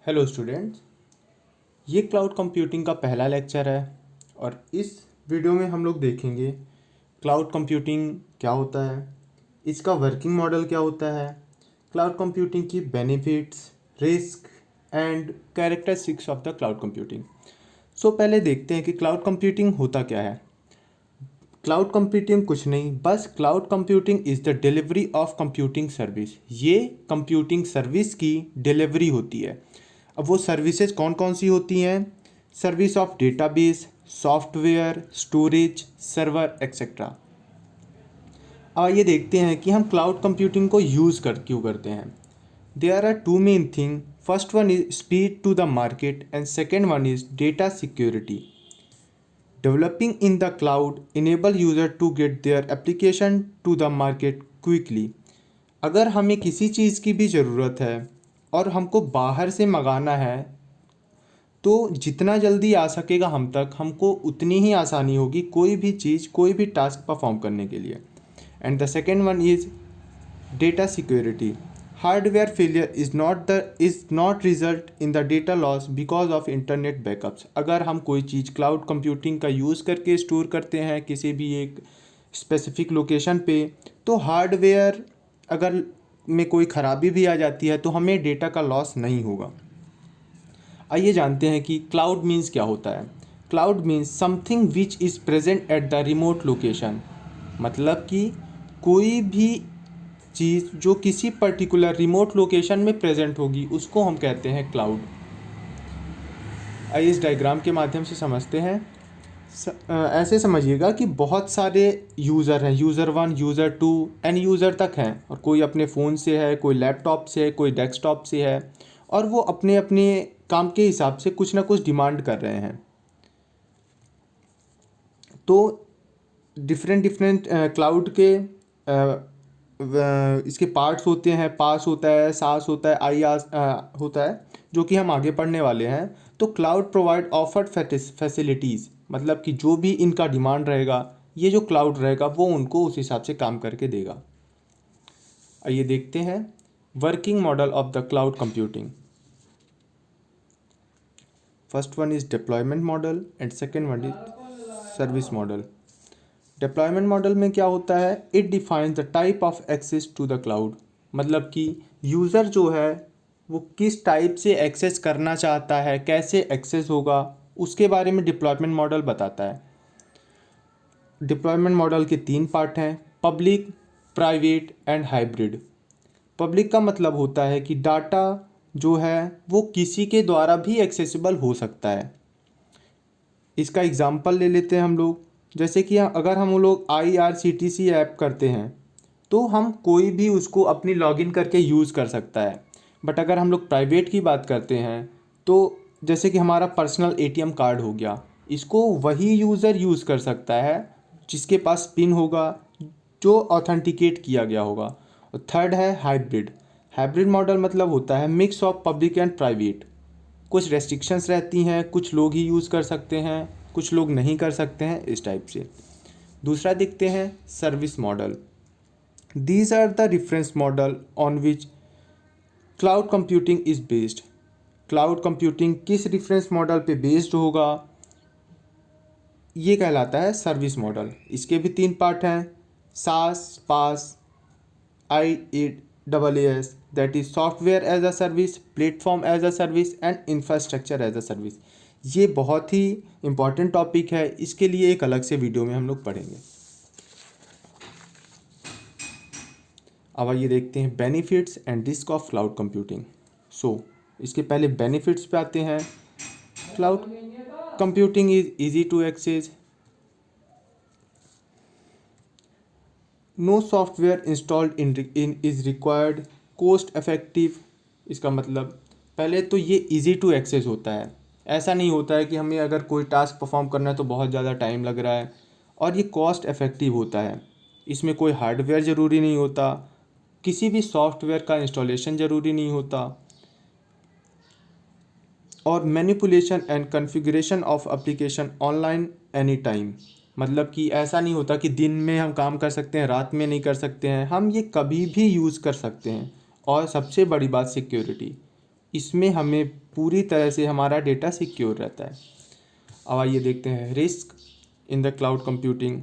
Hello students, ये cloud computing का पहला लेक्चर है और इस वीडियो में हम लोग देखेंगे क्लाउड कंप्यूटिंग क्या होता है, इसका वर्किंग मॉडल क्या होता है, क्लाउड कंप्यूटिंग की benefits, risk and characteristics of the cloud computing. So पहले देखते हैं कि क्लाउड कंप्यूटिंग होता क्या है। क्लाउड कंप्यूटिंग कुछ नहीं, बस cloud computing is the delivery of computing service. ये कंप्यूटिंग सर्विस की डिलीवरी होती है। अब वो सर्विसेज कौन कौन सी होती हैं? Service of database, software, storage, server etcetera. अब ये देखते हैं कि हम क्लाउड कंप्यूटिंग को यूज़ क्यों करते हैं। There are two main thing, first one is speed to the market and second one is data security. Developing in the cloud enable user to get their application to the market quickly। अगर हमें किसी चीज़ की भी ज़रूरत है और हमको बाहर से मंगाना है तो जितना जल्दी आ सकेगा हम तक, हमको उतनी ही आसानी होगी कोई भी चीज़, कोई भी टास्क परफॉर्म करने के लिए। And the second one is data security. Hardware failure is not result in the data loss because of internet backups. अगर हम कोई चीज़ क्लाउड कंप्यूटिंग का यूज़ करके स्टोर करते हैं किसी भी एक स्पेसिफिक लोकेशन पे, तो हार्डवेयर अगर में कोई ख़राबी भी आ जाती है तो हमें डेटा का लॉस नहीं होगा। आइए जानते हैं कि क्लाउड मीन्स क्या होता है। Cloud means something which is present at the remote location. मतलब कि कोई भी चीज़ जो किसी पर्टिकुलर रिमोट लोकेशन में प्रेजेंट होगी उसको हम कहते हैं क्लाउड। आइए इस डायग्राम के माध्यम से समझते हैं। ऐसे समझिएगा कि बहुत सारे यूज़र हैं, यूज़र 1, यूज़र 2 एंड यूज़र तक हैं, और कोई अपने फ़ोन से है, कोई लैपटॉप से है, कोई डेस्कटॉप से है, और वो अपने अपने काम के हिसाब से कुछ ना कुछ डिमांड कर रहे हैं। तो डिफरेंट क्लाउड के इसके पार्ट्स होते हैं। पास होता है, सास होता है, आईआस होता है, जो कि हम आगे पढ़ने वाले हैं। तो क्लाउड प्रोवाइड ऑफर्ड फैसिलिटीज़, मतलब कि जो भी इनका डिमांड रहेगा, ये जो क्लाउड रहेगा वो उनको उस हिसाब से काम करके देगा। आइए देखते हैं working model of the cloud computing. First one is deployment model and second one is service model. Deployment model में क्या होता है? It defines the type of access to the cloud. मतलब कि यूज़र जो है वो किस टाइप से एक्सेस करना चाहता है, कैसे एक्सेस होगा, उसके बारे में डिप्लॉयमेंट मॉडल बताता है। डिप्लॉयमेंट मॉडल के 3 पार्ट हैं: public, private and hybrid. Public का मतलब होता है कि डाटा जो है वो किसी के द्वारा भी एक्सेसिबल हो सकता है। इसका एग्जांपल ले लेते हैं हम लोग। जैसे कि अगर हम लोग IRCTC ऐप करते हैं तो हम कोई भी उसको अपनी लॉगिन करके यूज़ कर सकता है। बट अगर हम लोग प्राइवेट की बात करते हैं तो जैसे कि हमारा पर्सनल ATM कार्ड हो गया, इसको वही यूज़र यूज़ कर सकता है जिसके पास पिन होगा, जो ऑथेंटिकेट किया गया होगा। और थर्ड है हाइब्रिड। हाइब्रिड मॉडल मतलब होता है mix of public and private. कुछ रेस्ट्रिक्शंस रहती हैं, कुछ लोग ही यूज़ कर सकते हैं, कुछ लोग नहीं कर सकते हैं, इस टाइप से। दूसरा देखते हैं service model. These are the reference model on which cloud computing is based. Cloud computing किस रेफरेंस मॉडल पे बेस्ड होगा, ये कहलाता है सर्विस मॉडल। इसके भी 3 पार्ट हैं: SaaS, PaaS, IaaS, that is software as a service, platform as a service and infrastructure as a service. ये बहुत ही इंपॉर्टेंट टॉपिक है, इसके लिए एक अलग से वीडियो में हम लोग पढ़ेंगे। अब आइए देखते हैं benefits and risk of cloud computing. So इसके पहले बेनिफिट्स पे आते हैं। Cloud computing is easy to access, no software installed in is required, cost effective. इसका मतलब पहले तो ये इजी टू एक्सेस होता है। ऐसा नहीं होता है कि हमें अगर कोई टास्क परफॉर्म करना है तो बहुत ज़्यादा टाइम लग रहा है। और ये कॉस्ट इफेक्टिव होता है। इसमें कोई हार्डवेयर ज़रूरी नहीं होता, किसी भी सॉफ्टवेयर का इंस्टॉलेशन ज़रूरी नहीं होता, और manipulation and configuration of application online any time. मतलब कि ऐसा नहीं होता कि दिन में हम काम कर सकते हैं, रात में नहीं कर सकते हैं, हम ये कभी भी यूज़ कर सकते हैं। और सबसे बड़ी बात सिक्योरिटी, इसमें हमें पूरी तरह से हमारा डेटा सिक्योर रहता है। अब आइए देखते हैं risk in the cloud computing.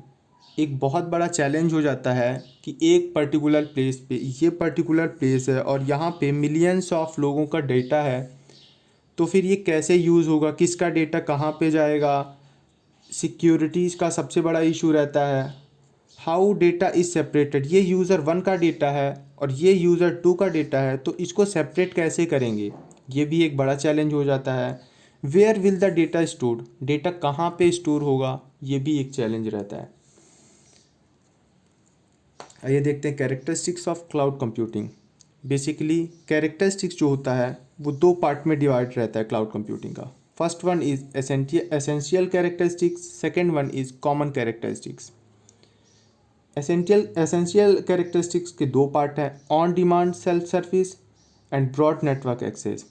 एक बहुत बड़ा चैलेंज हो जाता है कि एक पर्टिकुलर प्लेस पे, ये पर्टिकुलर प्लेस है और यहाँ पे मिलियंस ऑफ लोगों का डेटा है, तो फिर ये कैसे यूज़ होगा, किसका डेटा कहाँ पे जाएगा। सिक्योरिटीज़ का सबसे बड़ा इशू रहता है। हाउ डेटा इज़ सेपरेटेड, ये यूज़र 1 का डेटा है और ये यूज़र 2 का डेटा है, तो इसको सेपरेट कैसे करेंगे, ये भी एक बड़ा चैलेंज हो जाता है। Where will the data store, data कहाँ पे स्टोर होगा, ये भी एक चैलेंज रहता है। आइए देखते हैं characteristics of cloud computing. Basically characteristics जो होता है वो 2 पार्ट में डिवाइड रहता है क्लाउड कंप्यूटिंग का। First one is essential characteristics, second one is common characteristics. Essential characteristics के 2 पार्ट हैं, on demand self service and broad network access.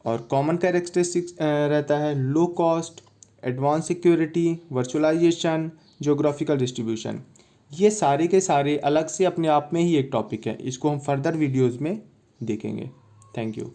और कॉमन कैरेक्टरिस्टिक्स रहता है low cost, advance security, virtualisation, geographical distribution. ये सारे के सारे अलग से अपने आप में ही एक टॉपिक है, इसको हम फर्दर वीडियोज़ में देखेंगे। Thank you.